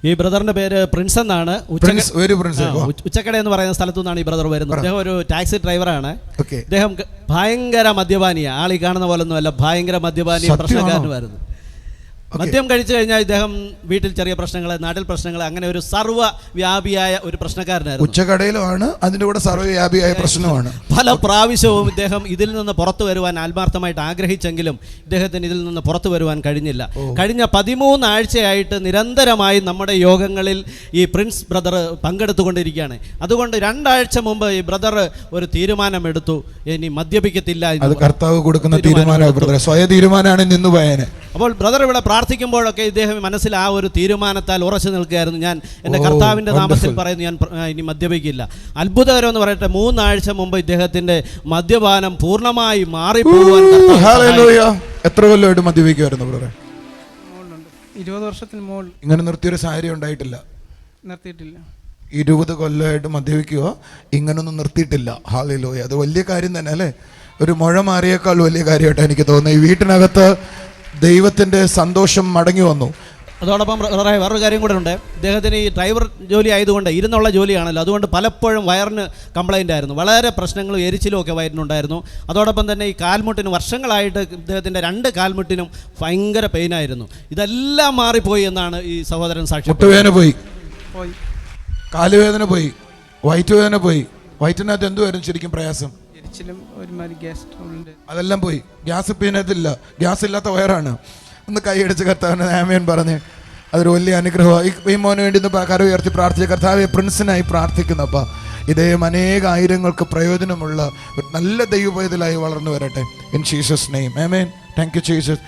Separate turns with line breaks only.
ഈ ബ്രദറിന്റെ പേര് പ്രിൻസ് എന്നാണ്. ഉച്ചക്കട എന്ന് പറയുന്ന സ്ഥലത്തു നിന്നാണ് ഈ ബ്രദർ വരുന്നത്. അദ്ദേഹം ഒരു ടാക്സി ഡ്രൈവറാണ്. അദ്ദേഹം ഭയങ്കര മദ്യപാനിയാണ്. ആളീ കാണുന്ന പോലെ ഒന്നുമല്ല, ഭയങ്കര മദ്യപാനിയും പ്രശ്നക്കാരനുമായിരുന്നു. മദ്യം കഴിച്ചു കഴിഞ്ഞാൽ ഇദ്ദേഹം വീട്ടിൽ ചെറിയ പ്രശ്നങ്ങൾ, നാട്ടിൽ പ്രശ്നങ്ങൾ, അങ്ങനെ ഒരു സർവ്വവ്യാപിയായ ഒരു പ്രശ്നക്കാരനായിരുന്നു.
ഉച്ചക്കടയിലുമാണ്, അതിന്റെ കൂടെ സർവ്വവ്യാപിയായ പ്രശ്നമാണ്.
പല പ്രാവശ്യവും ഇദ്ദേഹം ഇതിൽ നിന്ന് പുറത്തു വരുവാൻ ആത്മാർത്ഥമായിട്ട് ആഗ്രഹിച്ചെങ്കിലും ഇദ്ദേഹത്തിന് ഇതിൽ നിന്ന് പുറത്തു വരുവാൻ കഴിഞ്ഞില്ല. കഴിഞ്ഞ 13 ആഴ്ചയായിട്ട് നിരന്തരമായി നമ്മുടെ യോഗങ്ങളിൽ ഈ പ്രിൻസ് ബ്രദർ പങ്കെടുത്തുകൊണ്ടിരിക്കുകയാണ്. അതുകൊണ്ട് 2 ആഴ്ച മുമ്പ് ഈ ബ്രദർ ഒരു തീരുമാനമെടുത്തു, ഇനി മദ്യപിക്കത്തില്ല.
അത് കർത്താവ് കൊടുക്കുന്ന തീരുമാനമാണ്, സ്വയം തീരുമാനമാണ് നിന്ന് പോയേനെ.
അപ്പോൾ ബ്രദർ ഇവിടെ പ്രാർത്ഥിക്കുമ്പോഴൊക്കെ ഇദ്ദേഹം മനസ്സിൽ ആ ഒരു തീരുമാനത്താൽ ഉറച്ചു നിൽക്കുകയായിരുന്നു. ഞാൻ എൻ്റെ കർത്താവിൻ്റെ നാമത്തിൽ പറയുന്നു, ഞാൻ ഇനി മദ്യപിക്കില്ല. അത്ഭുതകരം എന്ന് പറയട്ടെ, 3 ആഴ്ച മുമ്പ് ഇദ്ദേഹത്തിന്റെ മദ്യപാനം പൂർണ്ണമായി മാറിപ്പോവാൻ.
എത്ര കൊല്ലമായിട്ട് മദ്യപിക്കുമായിരുന്നു ബ്രദറെ?
20 വർഷത്തിന് മുകളിൽ.
ഇങ്ങനെ നിർത്തിയൊരു സാഹചര്യം ഉണ്ടായിട്ടില്ല?
നിർത്തിയിട്ടില്ല.
20 കൊല്ലമായിട്ട് മദ്യപിക്കുക, ഇങ്ങനൊന്നും നിർത്തിയിട്ടില്ല. ഹല്ലേലൂയ. അത് വലിയ കാര്യം തന്നെ അല്ലേ? ഒരു മുഴ മാറിയേക്കാൾ വലിയ കാര്യമായിട്ട് എനിക്ക് തോന്നുന്നു. ഈ വീട്ടിനകത്ത് ദൈവത്തിന്റെ സന്തോഷം മടങ്ങി വന്നു.
അതോടൊപ്പം വേറൊരു കാര്യം കൂടെ ഉണ്ട്. ഇദ്ദേഹത്തിന് ഈ ഡ്രൈവർ ജോലി ആയതുകൊണ്ട്, ഇരുന്നുള്ള ജോലിയാണല്ലോ, അതുകൊണ്ട് പലപ്പോഴും വയറിന് കംപ്ലൈൻ്റ് ആയിരുന്നു. വളരെ പ്രശ്നങ്ങളും എരിച്ചിലും ഒക്കെ വയറിനുണ്ടായിരുന്നു. അതോടൊപ്പം തന്നെ ഈ കാൽമുട്ടിന് വർഷങ്ങളായിട്ട് ഇദ്ദേഹത്തിൻ്റെ 2 കാൽമുട്ടിനും ഭയങ്കര പെയിനായിരുന്നു. ഇതെല്ലാം മാറിപ്പോയി എന്നാണ് ഈ സഹോദരൻ സാക്ഷി.
മുട്ടുവേദന പോയി, കാലുവേദന പോയി, വയറ്റുവേദന പോയി. വയറ്റിനകത്ത് എന്തുവായിരുന്നു ശരിക്കും പ്രയാസം? അതെല്ലാം പോയി. ഗ്യാസ് പിന്നതില്ല, ഗ്യാസ് ഇല്ലാത്ത വയറാണ്. ഒന്ന് കൈയടിച്ച് കർത്താവിനെ ആമേൻ പറഞ്ഞ് അതൊരു വലിയ അനുഗ്രഹമാണ്. ഈ മോന് വേണ്ടി കര ഉയർത്തി പ്രാർത്ഥിച്ച കർത്താവെ, പ്രിൻസിനായി പ്രാർത്ഥിക്കുന്നപ്പ ഇദ്ദേഹം അനേക ആയിരങ്ങൾക്ക് പ്രയോജനമുള്ള ഒരു നല്ല ദൈവപൈതലായി വളർന്നു വരട്ടെ. In Jesus name amen. Thank you Jesus.